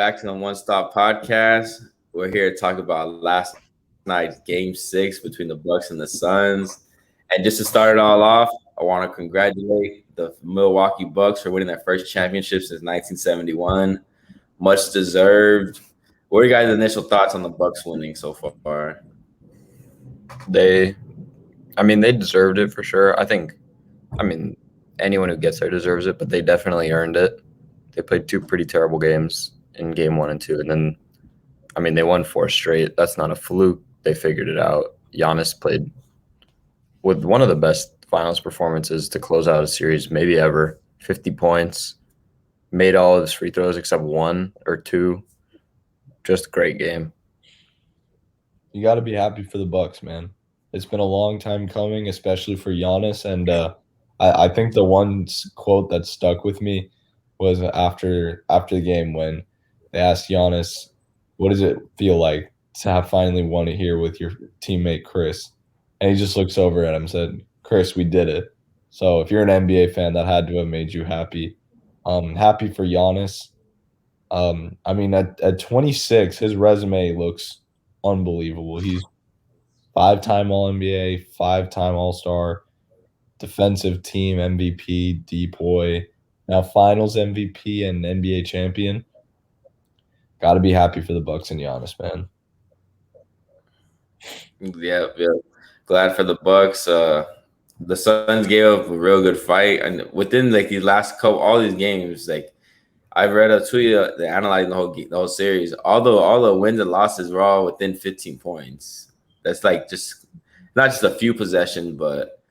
back to the One Stop Podcast. We're here to talk about last night's Game 6 between the Bucks and the Suns. And just to start it all off, I want to congratulate the Milwaukee Bucks for winning their first championship since 1971. Much deserved. What are your guys' initial thoughts on the Bucks winning so far? They deserved it for sure. Anyone who gets there deserves it, but they definitely earned it. They played two pretty terrible games in game 1 and 2, and then, they won 4 straight. That's not a fluke. They figured it out. Giannis played with one of the best finals performances to close out a series maybe ever. 50 points, made all of his free throws except 1 or 2. Just a great game. You got to be happy for the Bucks, man. It's been a long time coming, especially for Giannis. And I think the one quote that stuck with me was after the game when they asked Giannis, what does it feel like to have finally won it here with your teammate Chris? And he just looks over at him and said, Chris, we did it. So if you're an NBA fan, that had to have made you happy. Happy for Giannis. At 26, his resume looks unbelievable. He's 5-time All-NBA, 5-time All-Star, defensive team MVP, DPOY, now Finals MVP and NBA champion. Got to be happy for the Bucks and Giannis, man. Yeah. Glad for the Bucks. The Suns gave up a real good fight, and within these last all these games, I've read a tweet that analyzing the whole series. All the wins and losses were all within 15 points. That's just not just a few possessions, but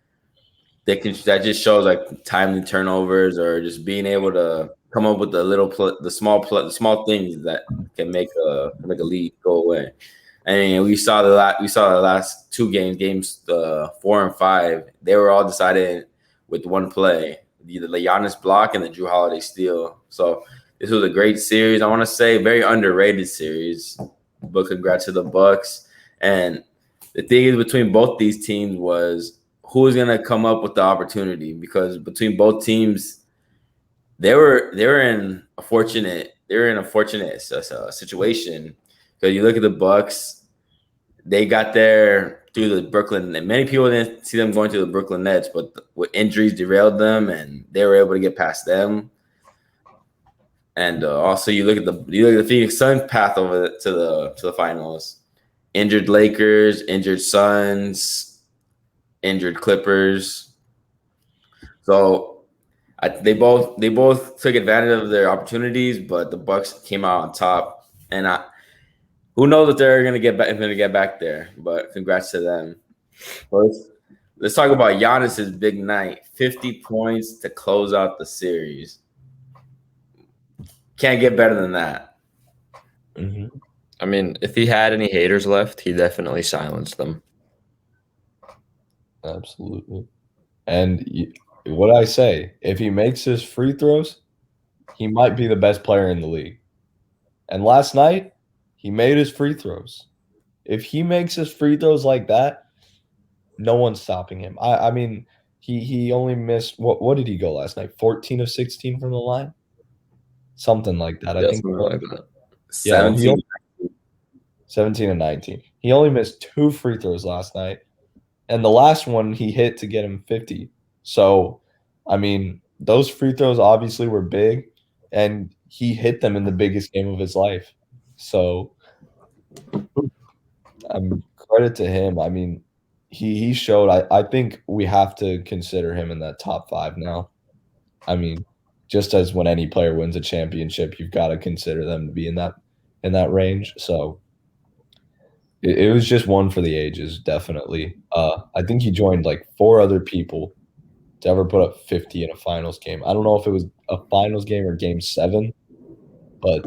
that just shows timely turnovers or just being able to come up with the small things that can make a lead go away. And we saw the last 2 games 4 and 5. They were all decided with one play, the Giannis block and the Jrue Holiday steal. So this was a great series. I want to say very underrated series, but congrats to the Bucks. And the thing is between both these teams was who was gonna come up with the opportunity, because between both teams, they were in a fortunate situation. Because you look at the Bucks, they got there through the Brooklyn. And many people didn't see them going to the Brooklyn Nets, but with injuries derailed them, and they were able to get past them. And also, you look at the Phoenix Suns path over to the finals. Injured Lakers, injured Suns, injured Clippers. So they both took advantage of their opportunities, but the Bucks came out on top. And who knows if they're going to get back there? But congrats to them. Let's talk about Giannis's big night. 50 points to close out the series. Can't get better than that. Mm-hmm. If he had any haters left, he definitely silenced them. Absolutely. And what I say, if he makes his free throws, he might be the best player in the league. And last night, he made his free throws. If he makes his free throws like that, no one's stopping him. He only missed what did he go last night? 14 of 16 from the line? Something like that. I think something like that. Yeah, 17 and 19. He only missed 2 free throws last night. And the last one he hit to get him 50. So, those free throws obviously were big, and he hit them in the biggest game of his life. So, credit to him. He showed. I think we have to consider him in that top 5 now. Just as when any player wins a championship, you've got to consider them to be in that range. So it was just one for the ages, definitely. I think he joined 4 other people to ever put up 50 in a finals game. I don't know if it was a finals game or game 7, but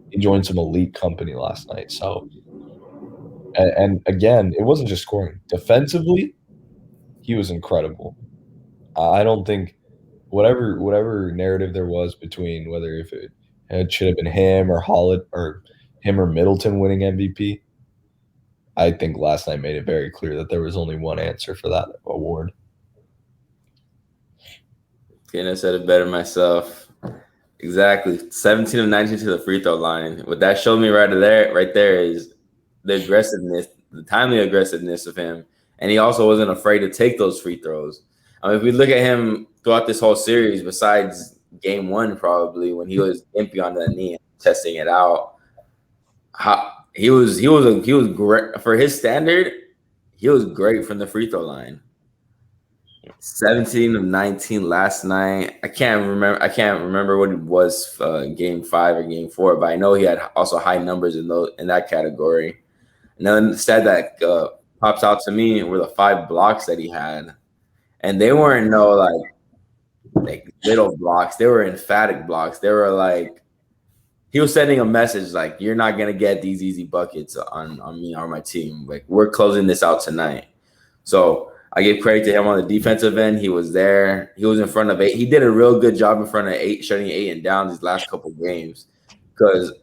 he joined some elite company last night. So, and again, it wasn't just scoring. Defensively, he was incredible. I don't think whatever narrative there was between whether if it should have been him or Holiday or him or Middleton winning MVP, I think last night made it very clear that there was only one answer for that award. Couldn't have said it better myself. Exactly. 17 of 19 to the free throw line. What that showed me right there is the aggressiveness, the timely aggressiveness of him. And he also wasn't afraid to take those free throws. I mean, if we look at him throughout this whole series, besides game one, probably when he was empty on the knee and testing it out, he was great for his standard. He was great from the free throw line. 17 of 19 last night. I can't remember what it was game 5 or game 4, but I know he had also high numbers in that category. And then the stat that pops out to me were the 5 blocks that he had. And they weren't like little blocks. They were emphatic blocks. They were like he was sending a message like, you're not gonna get these easy buckets on me or my team. Like, we're closing this out tonight. So I give credit to him on the defensive end. He was there. He was in front of 8. He did a real good job in front of 8, shutting Ayton down these last couple games. Because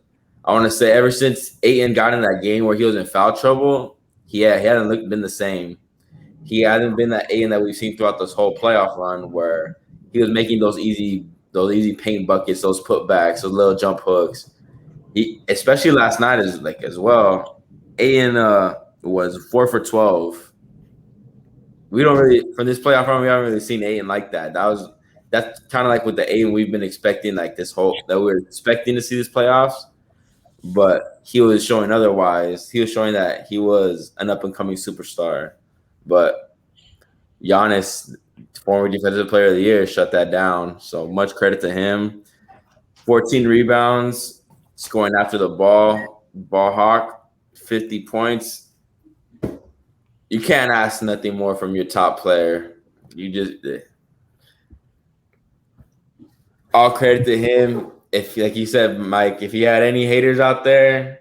I want to say ever since Ayton got in that game where he was in foul trouble, he hasn't been the same. He hasn't been that Ayton that we've seen throughout this whole playoff run where he was making those easy paint buckets, those putbacks, those little jump hooks. Especially last night as well. Ayton was 4 for 12. We don't really from this playoff run. We haven't really seen Ayton like that. That's kind of like with the Ayton we've been expecting, like that we're expecting to see this playoffs. But he was showing otherwise. He was showing that he was an up and coming superstar. But Giannis, former defensive player of the year, shut that down. So much credit to him. 14 rebounds, scoring after the ball hawk, 50 points. You can't ask nothing more from your top player. You just all credit to him. If, like you said, Mike, if he had any haters out there,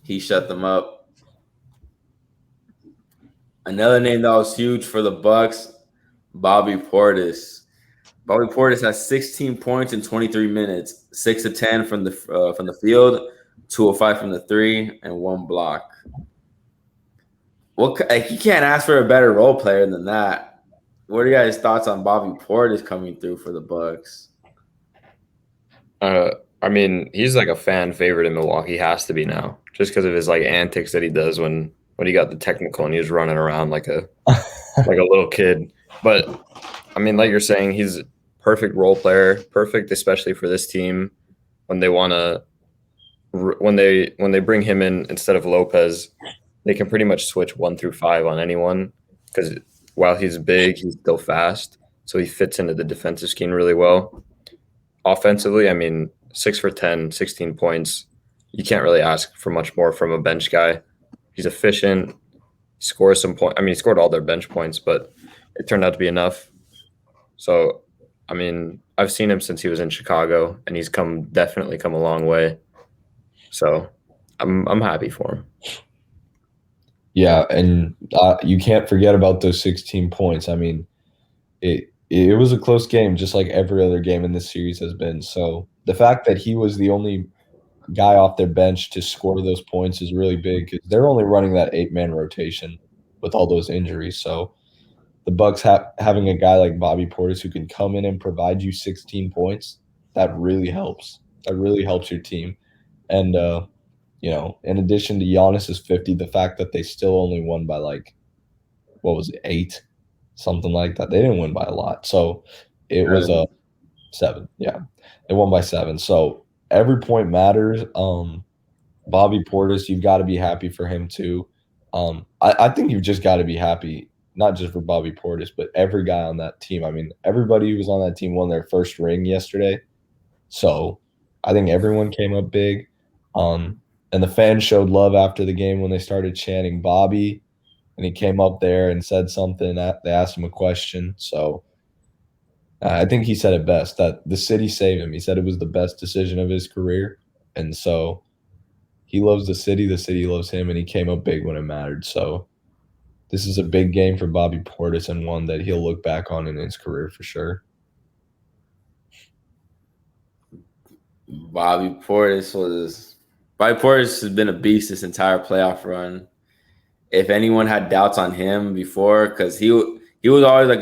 he shut them up. Another name that was huge for the Bucks, Bobby Portis. Bobby Portis has 16 points in 23 minutes, 6 of 10 from the field, 2 of 5 from the 3, and 1 block. You can't ask for a better role player than that. What are you guys' thoughts on Bobby Portis coming through for the Bucks? I mean, he's like a fan favorite in Milwaukee. He has to be now, just because of his like antics that he does when he got the technical and he was running around like a little kid. But I mean, like you're saying, he's a perfect role player, perfect especially for this team when they want to when they bring him in instead of Lopez. They can pretty much switch 1 through 5 on anyone because while he's big, he's still fast, so he fits into the defensive scheme really well. Offensively, I mean, 6 for 10, 16 points. You can't really ask for much more from a bench guy. He's efficient. He scores some points. I mean, he scored all their bench points, but it turned out to be enough. So, I mean, I've seen him since he was in Chicago, and he's definitely come a long way. So, I'm happy for him. Yeah, and you can't forget about those 16 points. I mean, it was a close game, just like every other game in this series has been. So the fact that he was the only guy off their bench to score those points is really big because they're only running that 8-man rotation with all those injuries. So the Bucks having a guy like Bobby Portis who can come in and provide you 16 points, that really helps. That really helps your team. And in addition to Giannis's 50, the fact that they still only won by 8, something like that. They didn't win by a lot. So it was 7. Yeah. They won by 7. So every point matters. Bobby Portis, you've got to be happy for him too. I think you've just got to be happy, not just for Bobby Portis, but every guy on that team. I mean, everybody who was on that team won their first ring yesterday. So I think everyone came up big. And the fans showed love after the game when they started chanting Bobby, and he came up there and said something. They asked him a question. So I think he said it best, that the city saved him. He said it was the best decision of his career. And so he loves the city loves him, and he came up big when it mattered. So this is a big game for Bobby Portis and one that he'll look back on in his career for sure. Bobby Portis has been a beast this entire playoff run. If anyone had doubts on him before, because he was always a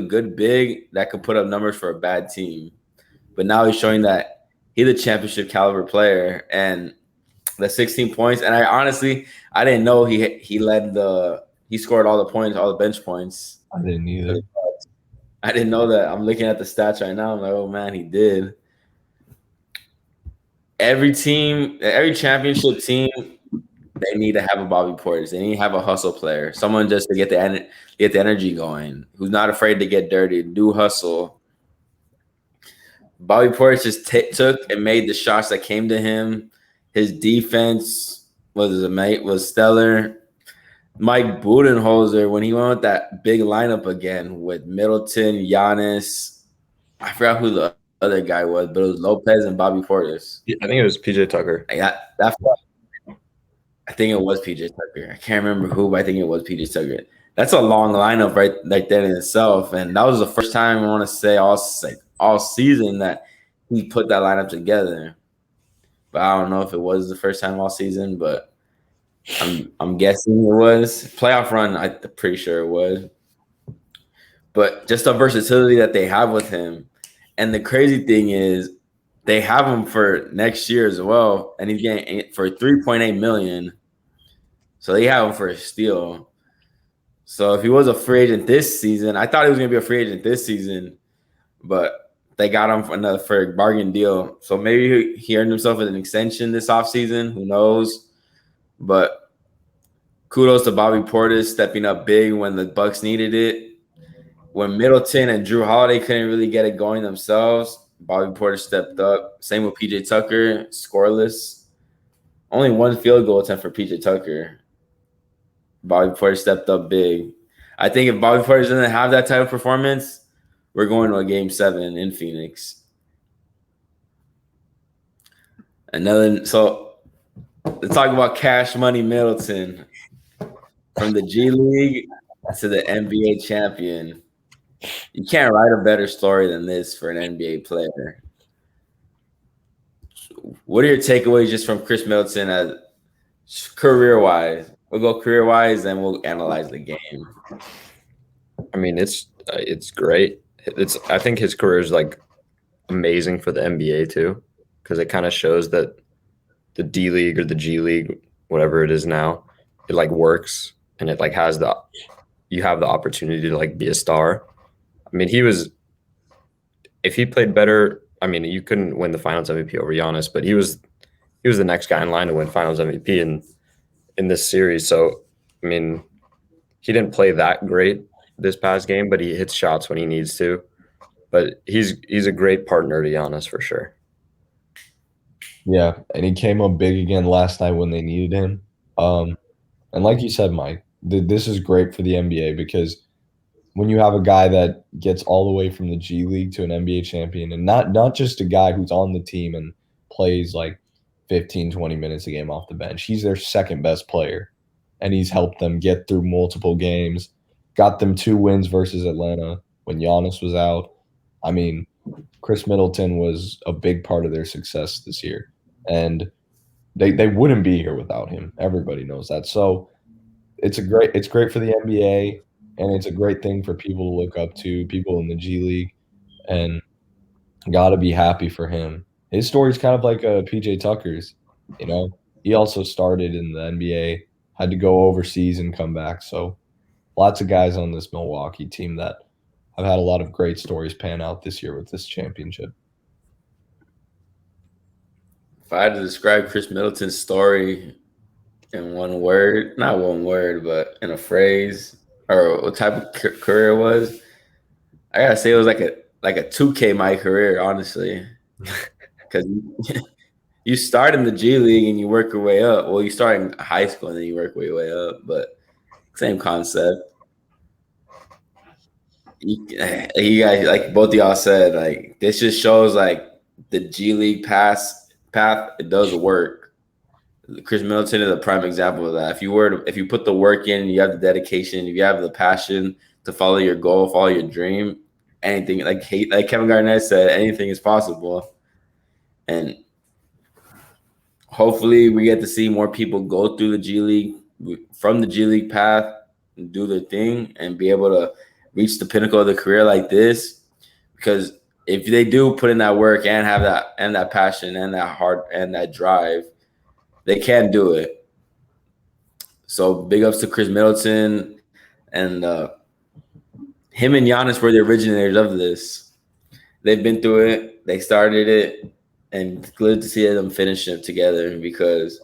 good big that could put up numbers for a bad team. but now he's showing that he's a championship caliber player. And the 16 points, and I didn't know he scored all the points, all the bench points. I didn't either. I didn't know that. I'm looking at the stats right now. I'm like, oh man, he did. Every championship team, they need to have a Bobby Portis. They need to have a hustle player, someone just to get the energy going, who's not afraid to get dirty, do hustle. Bobby Portis just took and made the shots that came to him. His defense was stellar. Mike Budenholzer, when he went with that big lineup again with Middleton, Giannis, I forgot who the other guy was, but it was Lopez and Bobby Portis. I think it was PJ Tucker. I think it was PJ Tucker. I can't remember who, but I think it was PJ Tucker. That's a long lineup right there in itself, and that was the first time I want to say all season that he put that lineup together. But I don't know if it was the first time all season, but I'm guessing it was. Playoff run, I'm pretty sure it was. But just the versatility that they have with him. And the crazy thing is they have him for next year as well. And he's getting for $3.8 million. So they have him for a steal. So if he was a free agent this season, I thought he was going to be a free agent this season, but they got him for a bargain deal. So maybe he earned himself an extension this offseason. Who knows? But kudos to Bobby Portis stepping up big when the Bucks needed it. When Middleton and Drew Holiday couldn't really get it going themselves, Bobby Portis stepped up. Same with PJ Tucker, scoreless. Only one field goal attempt for PJ Tucker. Bobby Portis stepped up big. I think if Bobby Portis doesn't have that type of performance, we're going to a Game 7 in Phoenix. So let's talk about Cash Money Middleton. From the G League to the NBA champion. You can't write a better story than this for an NBA player. What are your takeaways just from Chris Middleton as career-wise? We'll go career-wise, and we'll analyze the game. I mean, it's great. I think his career is like amazing for the NBA too, because it kind of shows that the D League or the G League, whatever it is now, it like works, and it like you have the opportunity to like be a star. I mean, if he played better, I mean, you couldn't win the Finals MVP over Giannis, but he was the next guy in line to win Finals MVP in this series. So, I mean, he didn't play that great this past game, but he hits shots when he needs to. But he's a great partner to Giannis for sure. Yeah, and he came up big again last night when they needed him. And like you said, Mike, this is great for the NBA because when you have a guy that gets all the way from the G League to an NBA champion, and not just a guy who's on the team and plays like 15, 20 minutes a game off the bench. He's their second best player, and he's helped them get through multiple games, got them 2 wins versus Atlanta when Giannis was out. I mean, Chris Middleton was a big part of their success this year, and they wouldn't be here without him. Everybody knows that. So it's great for the NBA, and it's a great thing for people to look up to, people in the G League, and got to be happy for him. His story's kind of like PJ Tucker's, you know. He also started in the NBA, had to go overseas and come back. So lots of guys on this Milwaukee team that have had a lot of great stories pan out this year with this championship. If I had to describe Chris Middleton's story in one word, not one word, but in a phrase, or what type of career it was, I gotta say it was like a 2K my career, honestly. Because you start in the G League and you work your way up. Well, you start in high school and then you work your way up, but same concept. You guys, like both of y'all said, like this just shows like the G League path. It does work. Chris Middleton is a prime example of that. If you put the work in, you have the dedication, if you have the passion to follow your goal, follow your dream, anything like Kevin Garnett said, anything is possible. And hopefully we get to see more people go through the G League, from the G League path, and do their thing and be able to reach the pinnacle of the career like this. Because if they do put in that work and have that passion and that heart and that drive, they can do it. So big ups to Chris Middleton, and him and Giannis were the originators of this. They've been through it. They started it, and good to see them finish it together because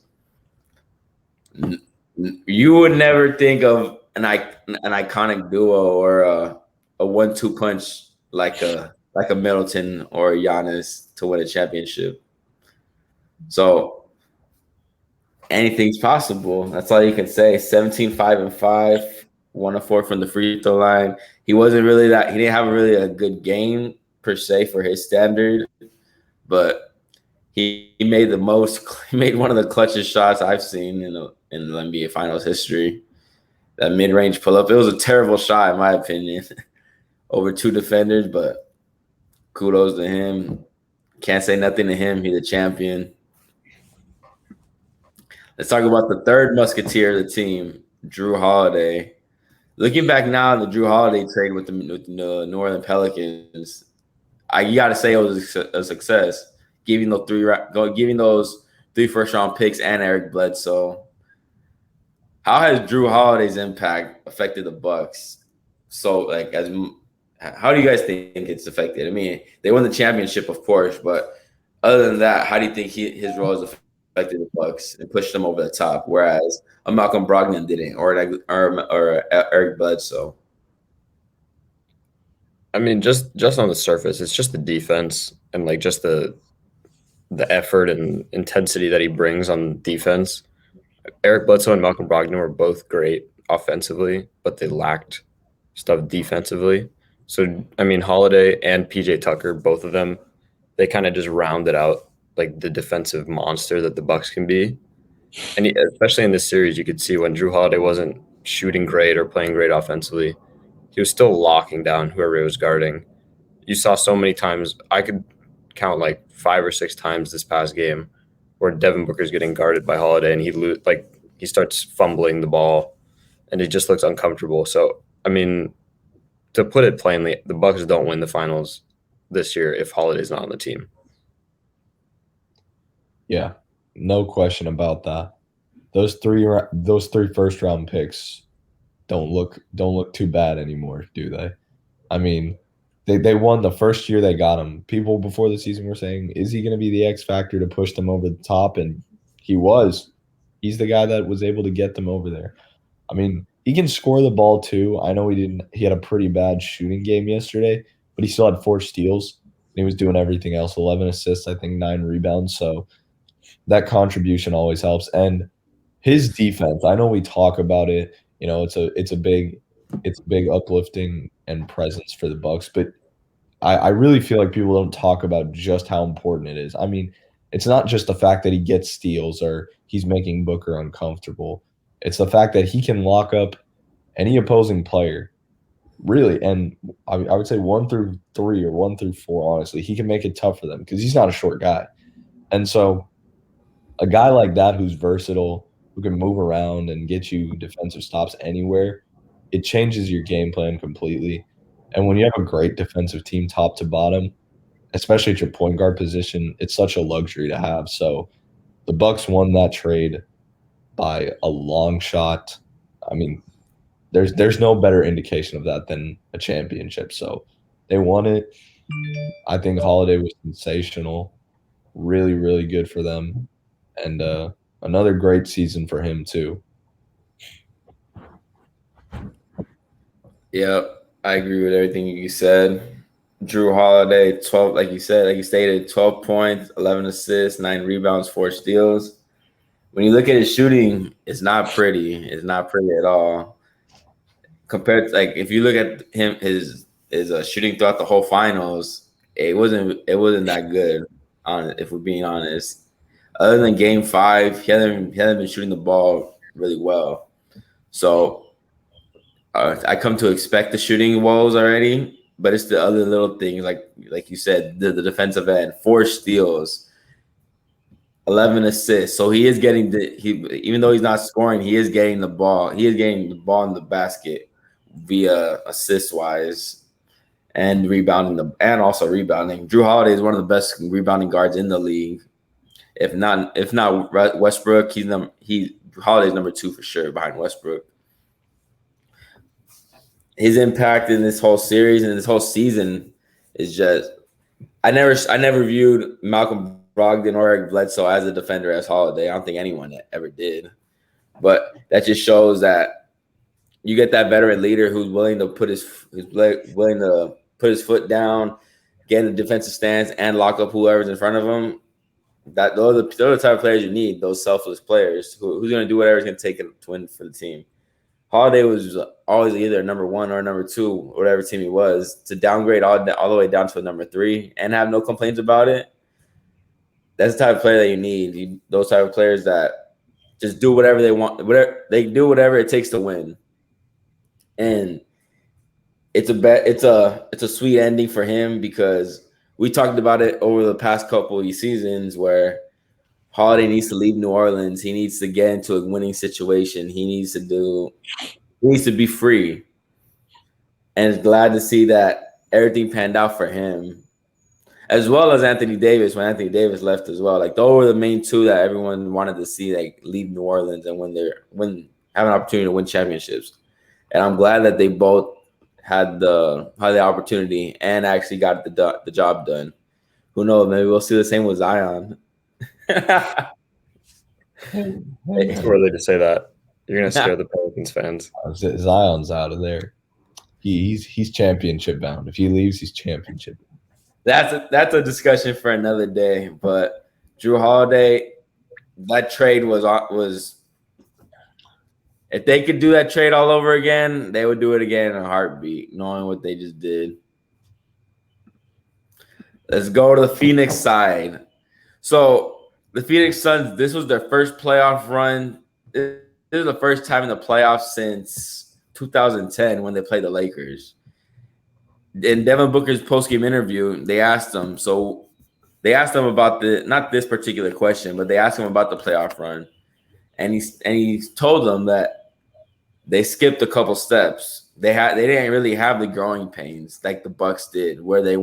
you would never think of an iconic duo or a 1-2 punch like a Middleton or a Giannis to win a championship. So anything's possible. That's all you can say. 17-5-5, 1 of 4 from the free throw line. He wasn't really that. He didn't have really a good game per se for his standard, but he made the most. He made one of the clutchest shots I've seen in the NBA Finals history. That mid-range pull-up. It was a terrible shot in my opinion, over 2 defenders, but kudos to him. Can't say nothing to him. He's a champion. Let's talk about the third musketeer of the team, Jrue Holiday. Looking back now on the Jrue Holiday trade with the New Orleans Pelicans, you got to say it was a success, giving those 3 first-round picks and Eric Bledsoe. How has Jrue Holiday's impact affected the Bucks? So, how do you guys think it's affected? I mean, they won the championship, of course, but other than that, how do you think his role has affected the Bucks and pushed them over the top? Whereas a Malcolm Brogdon didn't, or Eric Bledsoe. I mean, just on the surface, it's just the defense and just the effort and intensity that he brings on defense. Eric Bledsoe and Malcolm Brogdon were both great offensively, but they lacked stuff defensively. So, I mean, Holiday and PJ Tucker, both of them, they kind of just rounded out the defensive monster that the Bucks can be. And especially in this series, you could see when Jrue Holiday wasn't shooting great or playing great offensively, he was still locking down whoever he was guarding. You saw so many times, I could count 5 or 6 times this past game where Devin Booker's getting guarded by Holiday and he starts fumbling the ball and it just looks uncomfortable. So, I mean, to put it plainly, the Bucks don't win the finals this year if Holiday's not on the team. Yeah, no question about that. Those three first-round picks don't look too bad anymore, do they? I mean, they won the first year they got him. People before the season were saying, is he going to be the X factor to push them over the top? And he was. He's the guy that was able to get them over there. I mean, he can score the ball too. I know he had a pretty bad shooting game yesterday, but he still had 4 steals. And he was doing everything else, 11 assists, I think 9 rebounds. So that contribution always helps. And his defense, I know we talk about it, it's a big uplifting and presence for the Bucks, but I really feel like people don't talk about just how important it is. I mean, it's not just the fact that he gets steals or he's making Booker uncomfortable. It's the fact that he can lock up any opposing player, really. And I would say 1 through 3 or 1 through 4, honestly, he can make it tough for them because he's not a short guy. And so a guy like that who's versatile, who can move around and get you defensive stops anywhere, it changes your game plan completely. And when you have a great defensive team top to bottom, especially at your point guard position, it's such a luxury to have. So the Bucks won that trade by a long shot. I mean, there's no better indication of that than a championship. So they won it. I think Holiday was sensational. Really, really good for them. And another great season for him too. Yep, I agree with everything you said. Jrue Holiday, 12, like you stated, 12 points, 11 assists, 9 rebounds, 4 steals. When you look at his shooting, it's not pretty. It's not pretty at all. Compared to, if you look at him, his shooting throughout the whole finals, it wasn't that good. If we're being honest. Other than Game 5, he hasn't been shooting the ball really well. So I come to expect the shooting woes already, but it's the other little things like you said, the defensive end, 4 steals, 11 assists. So he is getting even though he's not scoring, he is getting the ball. He is getting the ball in the basket via assist wise, and also rebounding. Drew Holiday is one of the best rebounding guards in the league. If not Westbrook, Holiday's number 2 for sure behind Westbrook. His impact in this whole series and this whole season is just I never viewed Malcolm Brogdon or Eric Bledsoe as a defender as Holiday. I don't think anyone ever did. But that just shows that you get that veteran leader who's willing to put his foot down, get in the defensive stance, and lock up whoever's in front of him. Those are the type of players you need. Those selfless players who's going to do whatever it's going to take to win for the team. Holiday was always either number 1 or number 2, whatever team he was. To downgrade all the way down to a number 3 and have no complaints about it, that's the type of player that you need. Those type of players that just do whatever they want, whatever it takes to win. And it's a sweet ending for him because we talked about it over the past couple of seasons where Holiday needs to leave New Orleans. He needs to get into a winning situation. He needs to be free. And it's glad to see that everything panned out for him, as well as Anthony Davis when Anthony Davis left as well. Like, those were the main 2 that everyone wanted to see, like, leave New Orleans and have an opportunity to win championships. And I'm glad that they both had the opportunity and actually got the job done. Who knows? Maybe we'll see the same with Zion. It's too early to say that. You're gonna scare the Pelicans fans. Zion's out of there. He's championship bound. If he leaves, he's championship. That's a discussion for another day. But Drew Holiday, that trade was if they could do that trade all over again, they would do it again in a heartbeat, knowing what they just did. Let's go to the Phoenix side. So the Phoenix Suns, this was their first playoff run. This is the first time in the playoffs since 2010 when they played the Lakers. In Devin Booker's postgame interview, they asked him about not this particular question, but they asked him about the playoff run. And he told them that they skipped a couple steps. They didn't really have the growing pains like the Bucks did, where they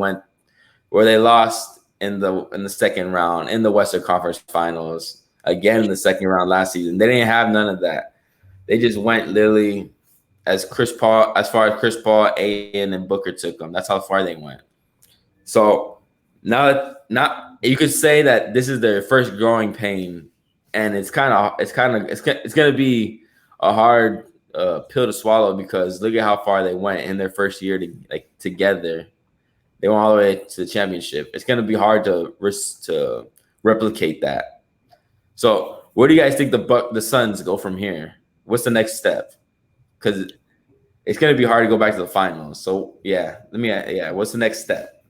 lost in the second round in the Western Conference Finals again in the second round last season. They didn't have none of that. They just went literally as far as Chris Paul, Ayton, and Booker took them. That's how far they went. So now you could say that this is their first growing pain, and it's going to be a hard pill to swallow because look at how far they went in their first year together. They went all the way to the championship. It's going to be hard to replicate that. So where do you guys think the Suns go from here? What's the next step? Because it's going to be hard to go back to the finals. So, what's the next step?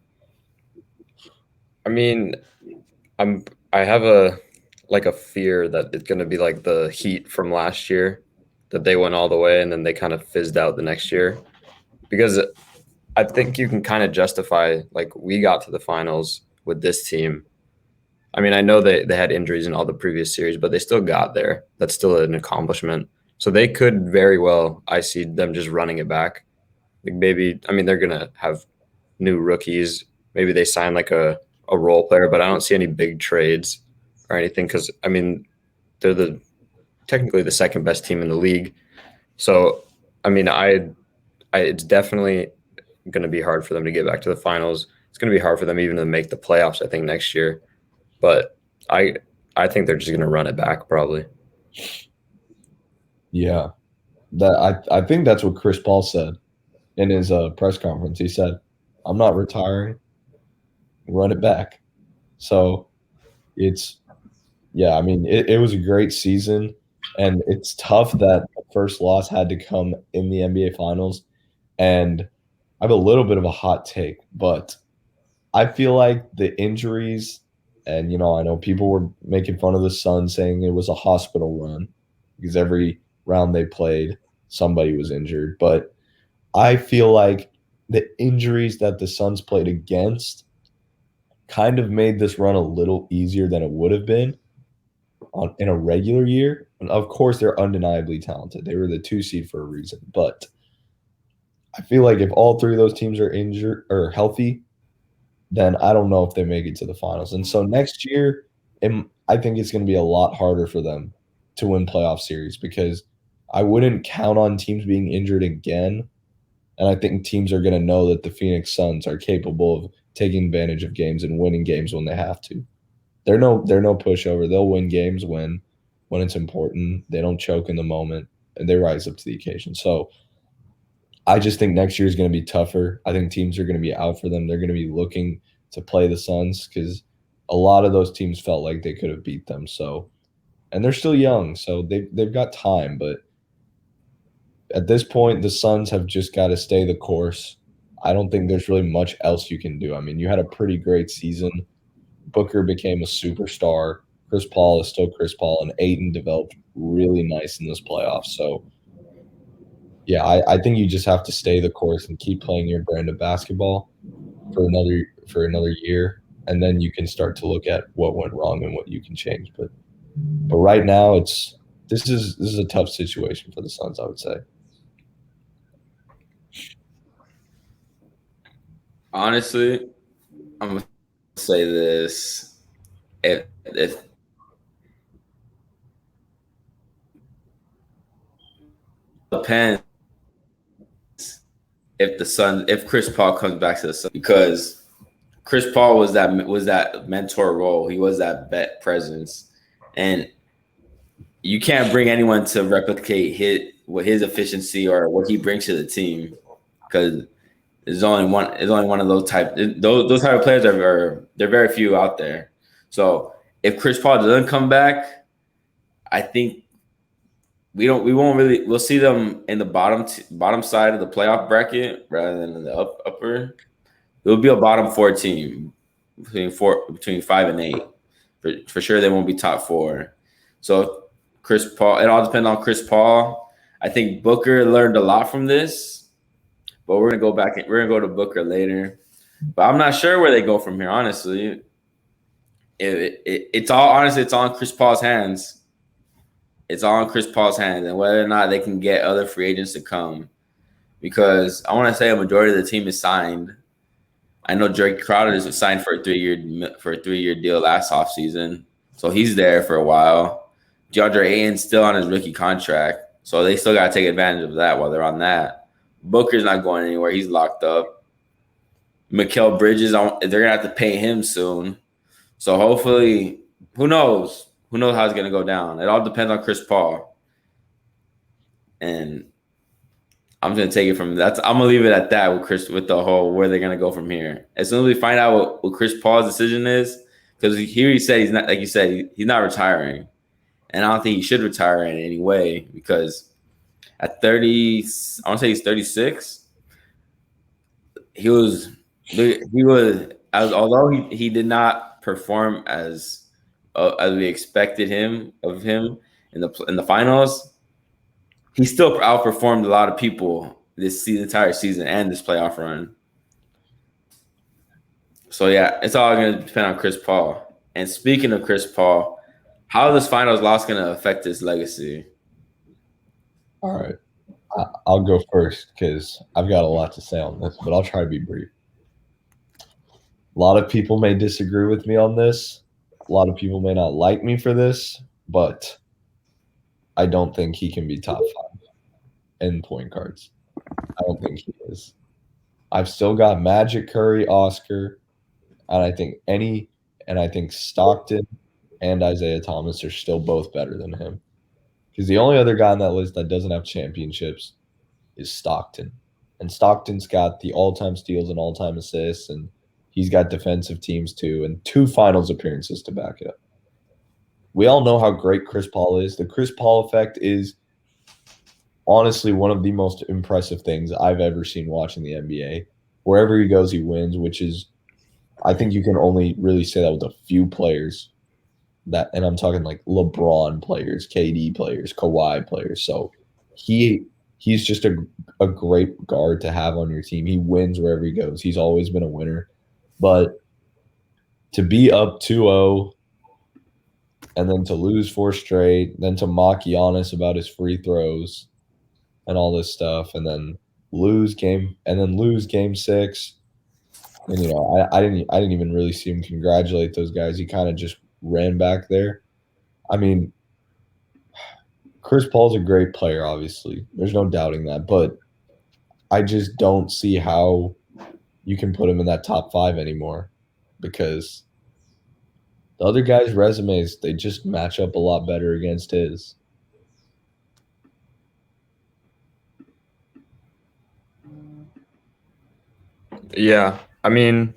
I mean, I have a fear that it's going to be like the Heat from last year, that they went all the way and then they kind of fizzed out the next year. Because I think you can kind of justify, like, we got to the finals with this team. I mean, I know they had injuries in all the previous series, but they still got there. That's still an accomplishment. So they could very well, I see them just running it back. Like maybe, I mean, they're going to have new rookies. Maybe they sign like a role player, but I don't see any big trades or anything because, I mean, they're technically the second best team in the league. So, I mean, it's definitely going to be hard for them to get back to the finals. It's going to be hard for them even to make the playoffs, I think, next year. But I think they're just going to run it back probably. Yeah, I think that's what Chris Paul said in his press conference. He said, "I'm not retiring. Run it back." So I mean, it was a great season, and it's tough that the first loss had to come in the NBA Finals. And I have a little bit of a hot take, but I feel like the injuries, and I know people were making fun of the Suns saying it was a hospital run because every round they played, somebody was injured. But I feel like the injuries that the Suns played against kind of made this run a little easier than it would have been in a regular year. And of course, they're undeniably talented. They were the 2 seed for a reason. But I feel like if all three of those teams are injured or healthy, then I don't know if they make it to the finals. And so next year, I think it's going to be a lot harder for them to win playoff series because I wouldn't count on teams being injured again. And I think teams are going to know that the Phoenix Suns are capable of taking advantage of games and winning games when they have to. They're no pushover. They'll win games when it's important. They don't choke in the moment, and they rise up to the occasion. So I just think next year is going to be tougher. I think teams are going to be out for them. They're going to be looking to play the Suns because a lot of those teams felt like they could have beat them. So, and they're still young, so they've got time. But at this point, the Suns have just got to stay the course. I don't think there's really much else you can do. I mean, you had a pretty great season. Booker became a superstar. Chris Paul is still Chris Paul, and Ayton developed really nice in this playoff. So, yeah, I think you just have to stay the course and keep playing your brand of basketball for another year, and then you can start to look at what went wrong and what you can change. But right now, this is a tough situation for the Suns, I would say. Honestly, I'm gonna say this: if depends if Chris Paul comes back to the Suns, because Chris Paul was that mentor role. He was that vet presence, and you can't bring anyone to replicate his efficiency or what he brings to the team, because there's only one of those type of players they're very few out there. So if Chris Paul doesn't come back, I think we'll see them in the bottom side of the playoff bracket rather than in the upper. It'll be a bottom 4 team between 5 and 8. For sure they won't be top 4. So Chris Paul, it all depends on Chris Paul. I think Booker learned a lot from this. But we're gonna go to Booker later. But I'm not sure where they go from here, honestly. It's on Chris Paul's hands. It's all on Chris Paul's hands, and whether or not they can get other free agents to come. Because I want to say a majority of the team is signed. I know Drake Crowder is signed for a 3-year deal last offseason. So he's there for a while. DeAndre Ayton's still on his rookie contract. So they still gotta take advantage of that while they're on that. Booker's not going anywhere. He's locked up. Mikal Bridges, they're going to have to pay him soon. So hopefully, who knows? Who knows how it's going to go down? It all depends on Chris Paul. And I'm going to take it from that. I'm going to leave it at that with the whole where they're going to go from here. As soon as we find out what Chris Paul's decision is, because he said he's not, like you said, he's not retiring. And I don't think he should retire in any way because at 30, I want to say he's 36. Although he did not perform as we expected of him in the finals, he still outperformed a lot of people this entire season and this playoff run. So yeah, it's all going to depend on Chris Paul. And speaking of Chris Paul, how is this finals loss going to affect his legacy? All right. I'll go first because I've got a lot to say on this, but I'll try to be brief. A lot of people may disagree with me on this. A lot of people may not like me for this, but I don't think he can be top 5 in point guards. I don't think he is. I've still got Magic, Curry, Oscar, and I think Stockton and Isaiah Thomas are still both better than him. Because the only other guy on that list that doesn't have championships is Stockton. And Stockton's got the all-time steals and all-time assists, and he's got defensive teams too, and 2 finals appearances to back it up. We all know how great Chris Paul is. The Chris Paul effect is honestly one of the most impressive things I've ever seen watching the NBA. Wherever he goes, he wins, which is, I think you can only really say that with a few players. And I'm talking like LeBron players, KD players, Kawhi players. So he's just a great guard to have on your team. He wins wherever he goes. He's always been a winner. But to be up 2-0 and then to lose 4 straight, then to mock Giannis about his free throws and all this stuff, and then lose game 6. And I didn't even really see him congratulate those guys. He kind of just ran back there. I mean, Chris Paul's a great player, obviously. There's no doubting that, but I just don't see how you can put him in that top 5 anymore, because the other guys' resumes, they just match up a lot better against his. Yeah, I mean,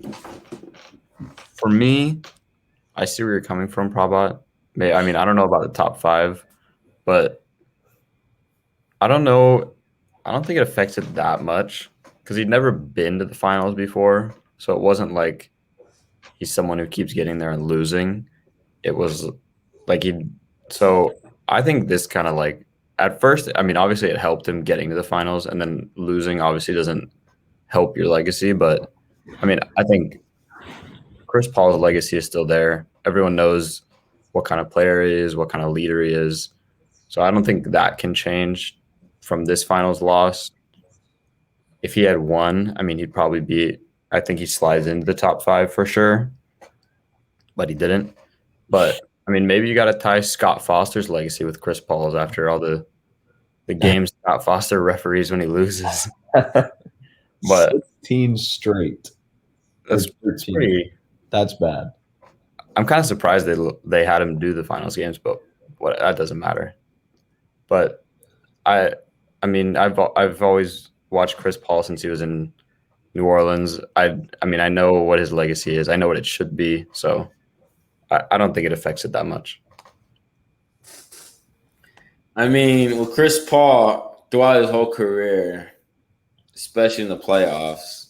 for me, I see where you're coming from, Prabhat. I mean, I don't know about the top 5, but I don't know. I don't think it affects it that much because he'd never been to the finals before. So it wasn't like he's someone who keeps getting there and losing. It was like so I think this kind of like, at first, I mean, obviously it helped him getting to the finals, and then losing obviously doesn't help your legacy. But I mean, I think Chris Paul's legacy is still there. Everyone knows what kind of player he is, what kind of leader he is. So I don't think that can change from this finals loss. If he had won, I mean, he'd probably be, I think he slides into the top 5 for sure, but he didn't. But I mean, maybe you got to tie Scott Foster's legacy with Chris Paul's after all the games Scott Foster referees when he loses. But 16 straight. That's pretty. That's bad. I'm kind of surprised they had him do the finals games, but that doesn't matter. But I mean, I've always watched Chris Paul since he was in New Orleans. I mean, I know what his legacy is. I know what it should be. So I don't think it affects it that much. I mean, with Chris Paul, throughout his whole career, especially in the playoffs,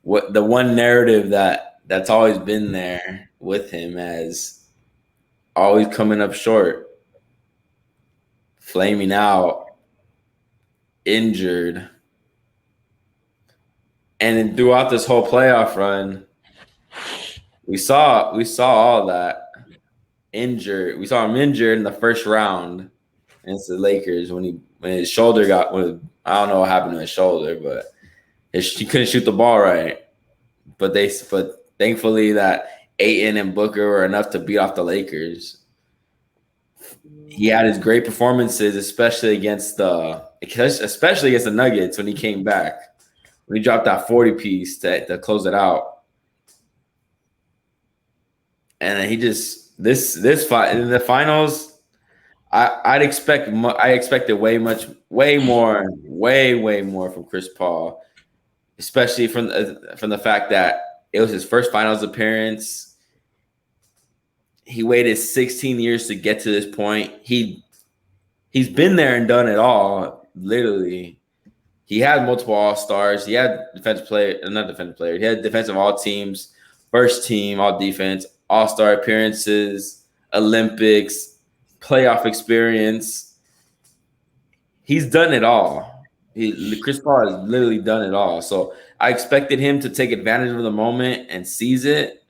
what the one narrative that's always been there with him as always coming up short, flaming out, injured. And then throughout this whole playoff run, we saw all that. Injured. We saw him injured in the first round against the Lakers when his shoulder I don't know what happened to his shoulder, but he couldn't shoot the ball right. But thankfully that Ayton and Booker were enough to beat off the Lakers. He had his great performances, especially against the Nuggets when he came back. When he dropped that 40-piece to close it out. And then he just this fight in the finals, I expected way more from Chris Paul, especially from the fact that it was his first finals appearance. He waited 16 years to get to this point. He's been there and done it all, literally. He had multiple All-Stars. He had defensive player. He had defensive all teams, first team, all defense, All-Star appearances, Olympics, playoff experience. He's done it all. Chris Paul has literally done it all. So I expected him to take advantage of the moment and seize it,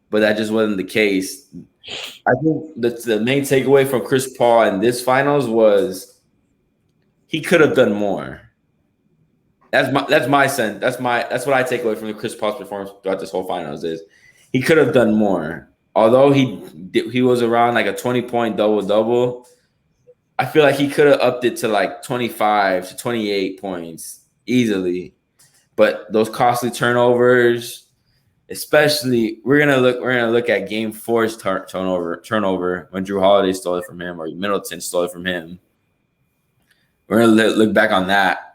but that just wasn't the case. I think the main takeaway from Chris Paul in this finals was he could have done more. That's my sense. That's what I take away from the Chris Paul's performance throughout this whole finals is he could have done more. Although he was around like a 20-point double-double, I feel like he could have upped it to like 25 to 28 points easily. But those costly turnovers, especially we're gonna look at Game 4's turnover when Jrue Holiday stole it from him or Middleton stole it from him. We're gonna look back on that.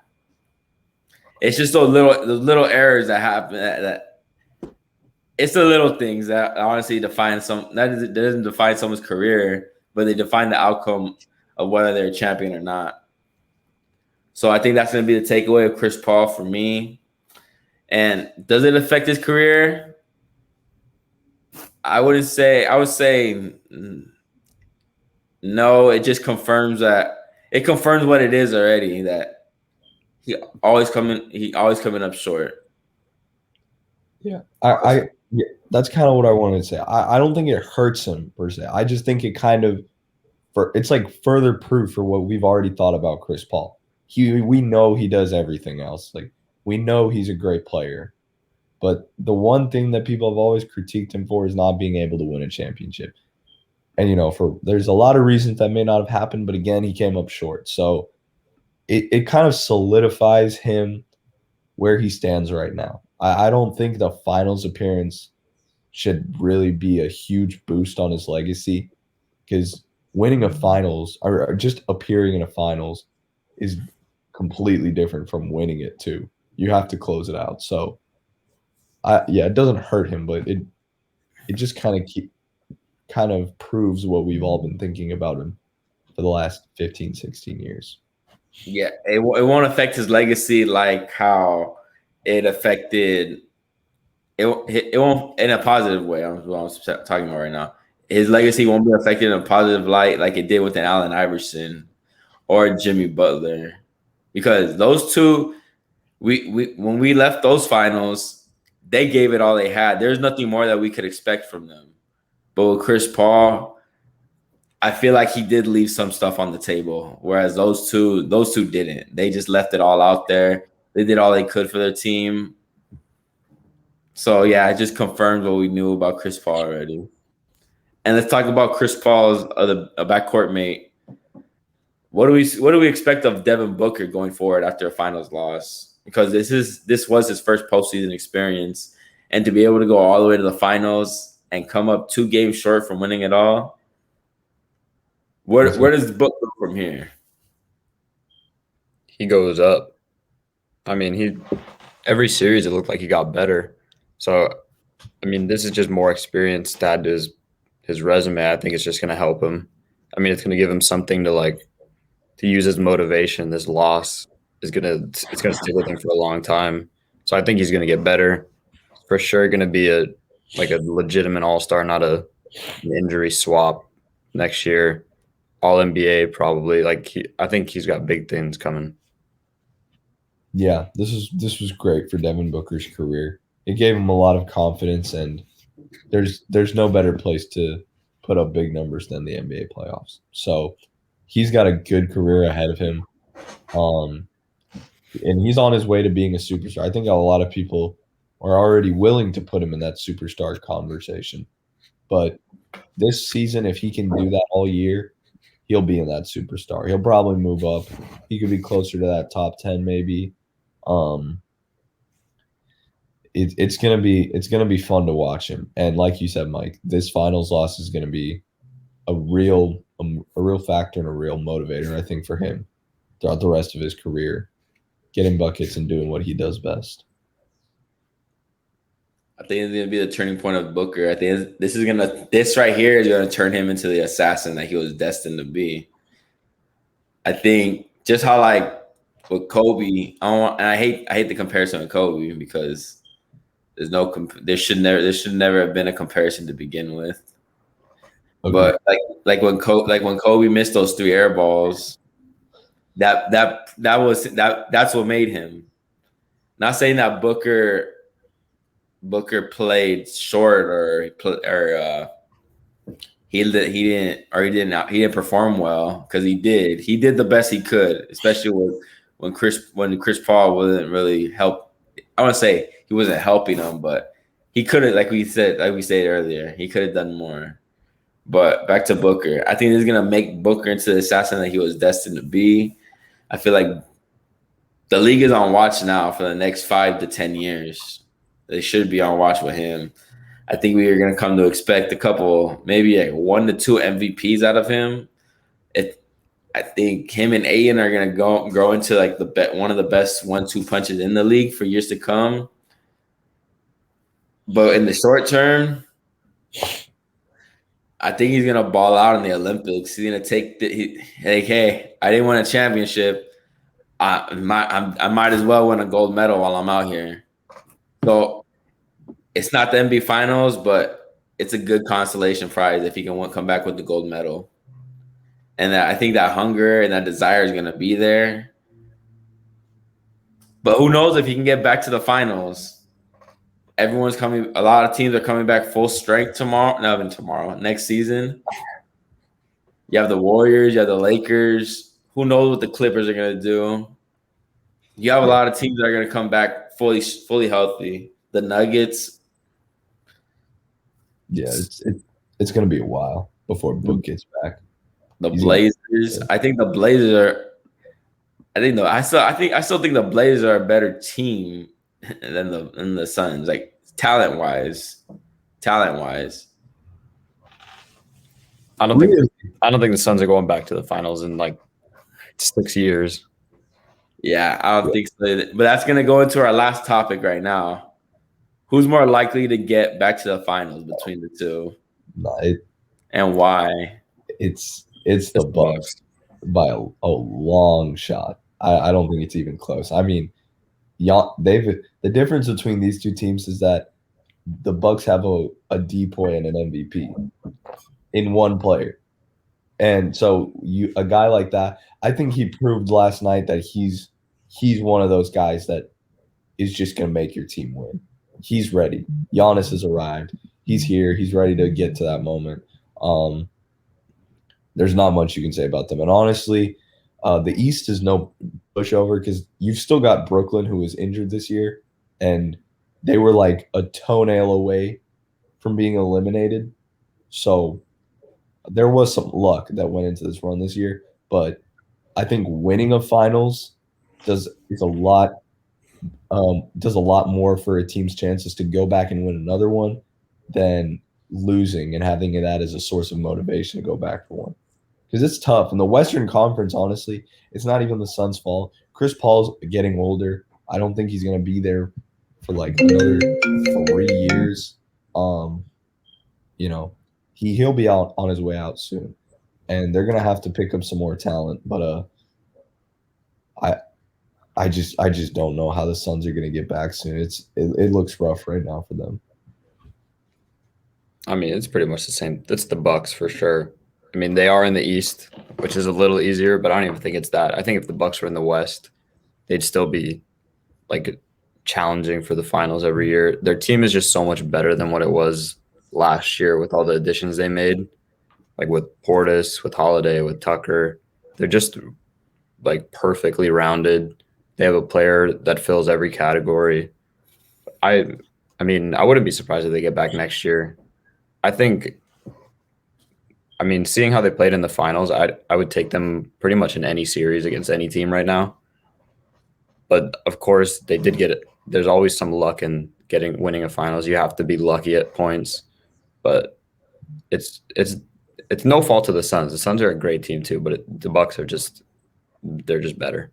It's just those little errors that happen. That it's the little things that honestly define that doesn't define someone's career, but they define the outcome of whether they're a champion or not. So I think that's going to be the takeaway of Chris Paul for me. And does it affect his career? I would say no. It just confirms what it is already, that he always coming up short. Yeah, that's kind of what I wanted to say. I don't think it hurts him per se. I just think it kind of it's like further proof for what we've already thought about Chris Paul. we know he does everything else. Like, we know he's a great player. But the one thing that people have always critiqued him for is not being able to win a championship. And, there's a lot of reasons that may not have happened, but again, he came up short. So it kind of solidifies him where he stands right now. I don't think the finals appearance should really be a huge boost on his legacy, because winning a finals or just appearing in a finals is completely different from winning it too. You have to close it out. So it doesn't hurt him, but it just kind of proves what we've all been thinking about him for the last 15, 16 years. Yeah, it won't affect his legacy like how it affected it won't in a positive way. I'm talking about right now. His legacy won't be affected in a positive light like it did with an Allen Iverson or Jimmy Butler, because those two, we when we left those finals, they gave it all they had. There's nothing more that we could expect from them. But with Chris Paul, I feel like he did leave some stuff on the table, whereas those two didn't. They just left it all out there. They did all they could for their team. So yeah, it just confirmed what we knew about Chris Paul already. And let's talk about Chris Paul's other backcourt mate. What do we expect of Devin Booker going forward after a finals loss? Because this was his first postseason experience, and to be able to go all the way to the finals and come up 2 games short from winning it all, where does Book go from here? He goes up. I mean, every series it looked like he got better. So, I mean, this is just more experience to add to his resume. I think it's just going to help him. I mean, it's going to give him something to use as motivation. This loss it's going to stick with him for a long time. So I think he's going to get better. For sure, going to be a legitimate all-star, not an injury swap next year. All NBA probably. I think he's got big things coming. Yeah, this was great for Devin Booker's career. It gave him a lot of confidence, and there's no better place to put up big numbers than the NBA playoffs. So he's got a good career ahead of him. And he's on his way to being a superstar. I think a lot of people are already willing to put him in that superstar conversation. But this season, if he can do that all year, he'll be in that superstar. He'll probably move up. He could be closer to that top 10 maybe. It's gonna be fun to watch him. And like you said, Mike, this finals loss is gonna be a real factor and a real motivator, I think, for him throughout the rest of his career, getting buckets and doing what he does best. I think it's gonna be the turning point of Booker. I think this right here is gonna turn him into the assassin that he was destined to be. I think just how with Kobe, I hate the comparison with Kobe, because there should never have been a comparison to begin with. Okay. But when Kobe missed those 3 air balls, that's what made him. Not saying that Booker played short or he didn't perform well, because he did the best he could, especially when Chris Paul wasn't really I want to say he wasn't helping him, but he could have, like we said earlier, he could have done more. But back to Booker, I think this is gonna make Booker into the assassin that he was destined to be. I feel like the league is on watch now for the next 5 to 10 years. They should be on watch with him. I think we are going to come to expect a couple, maybe 1 to 2 MVPs out of him. I think him and Ayton are going to grow into one of the best 1-2 punches in the league for years to come. But in the short term, I think he's going to ball out in the Olympics. He's going to take hey, I didn't win a championship. I might as well win a gold medal while I'm out here. So it's not the NBA Finals, but it's a good consolation prize if he can come back with the gold medal. And I think that hunger and that desire is going to be there. But who knows if he can get back to the finals? Everyone's coming. A lot of teams are coming back full strength next season. You have the Warriors, you have the Lakers. Who knows what the Clippers are going to do? You have a lot of teams that are going to come back fully healthy. The Nuggets. Yeah, it's going to be a while before Book gets back. The Blazers. I think the Blazers are. I still think the Blazers are a better team than the Suns. Like talent wise. I don't think the Suns are going back to the finals in like 6 years. Yeah, I don't think so. But that's going to go into our last topic right now. Who's more likely to get back to the finals between the two? And why? It's the Bucks by a long shot. I don't think it's even close. I mean, the difference between these two teams is that the Bucks have a DPOY and an MVP in one player. And so a guy like that, I think he proved last night that he's one of those guys that is just going to make your team win. He's ready. Giannis has arrived. He's here. He's ready to get to that moment. There's not much you can say about them. And honestly, the East is no pushover because you've still got Brooklyn, who was injured this year, and they were like a toenail away from being eliminated. So there was some luck that went into this run this year, but I think winning a finals does a lot more for a team's chances to go back and win another one than losing and having that as a source of motivation to go back for one. Because it's tough. In the Western Conference, honestly, it's not even the Suns' fault. Chris Paul's getting older. I don't think he's going to be there for like another 3 years. He'll be out on his way out soon, and they're going to have to pick up some more talent. But I just don't know how the Suns are going to get back soon. It looks rough right now for them. I mean, it's pretty much the same. It's the Bucks for sure. I mean, they are in the East, which is a little easier, but I don't even think it's that. I think if the Bucks were in the West, they'd still be like challenging for the finals every year. Their team is just so much better than what it was last year with all the additions they made, like with Portis, with Holiday, with Tucker. They're just like perfectly rounded. They have a player that fills every category. I mean, I wouldn't be surprised if they get back next year. I mean, seeing how they played in the finals, I would take them pretty much in any series against any team right now. But of course, they did get it. There's always some luck in winning a finals. You have to be lucky at points, but it's no fault to the Suns. The Suns are a great team too, but the Bucks are they're just better.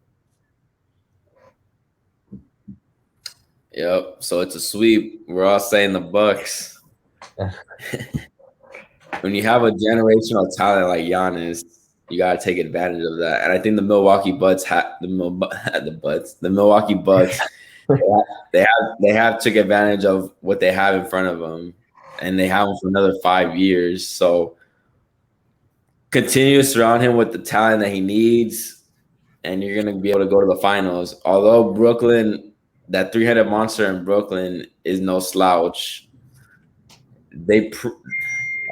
Yep. So it's a sweep. We're all saying the Bucks. When you have a generational talent like Giannis, you gotta take advantage of that. And I think the Milwaukee Bucks they have took advantage of what they have in front of them, and they have him for another 5 years. So continue to surround him with the talent that he needs, and you're gonna be able to go to the finals. Although Brooklyn, that three-headed monster in Brooklyn, is no slouch.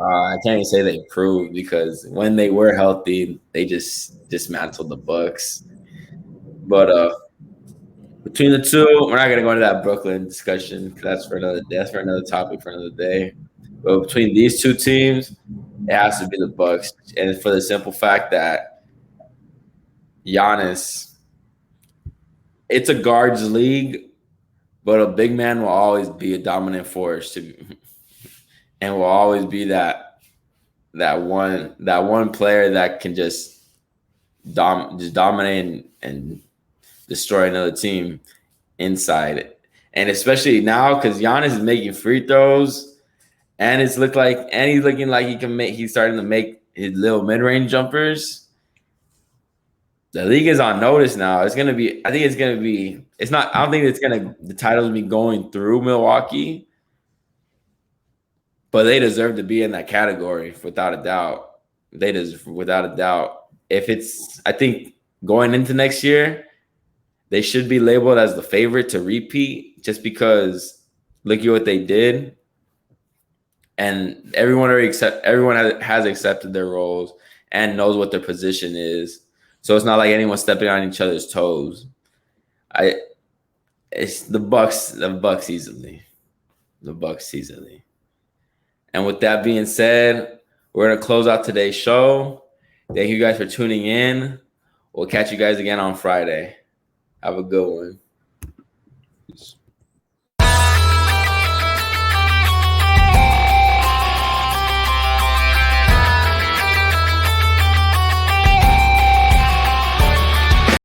I can't even say they proved, because when they were healthy, they just dismantled the Bucks. But between the two, we're not gonna go into that Brooklyn discussion. That's for another topic for another day. But between these two teams, it has to be the Bucks, and for the simple fact that Giannis, it's a guards league, but a big man will always be a dominant force and will always be that one player that can just dominate and destroy another team inside. And especially now, because Giannis is making free throws, and he's looking like he's starting to make his little mid-range jumpers. The league is on notice now. I don't think the title will be going through Milwaukee, but they deserve to be in that category without a doubt. I think going into next year, they should be labeled as the favorite to repeat, just because look at what they did. And everyone has accepted their roles and knows what their position is. So it's not like anyone's stepping on each other's toes. It's the Bucks. The Bucks easily. The Bucks easily. And with that being said, we're gonna close out today's show. Thank you guys for tuning in. We'll catch you guys again on Friday. Have a good one.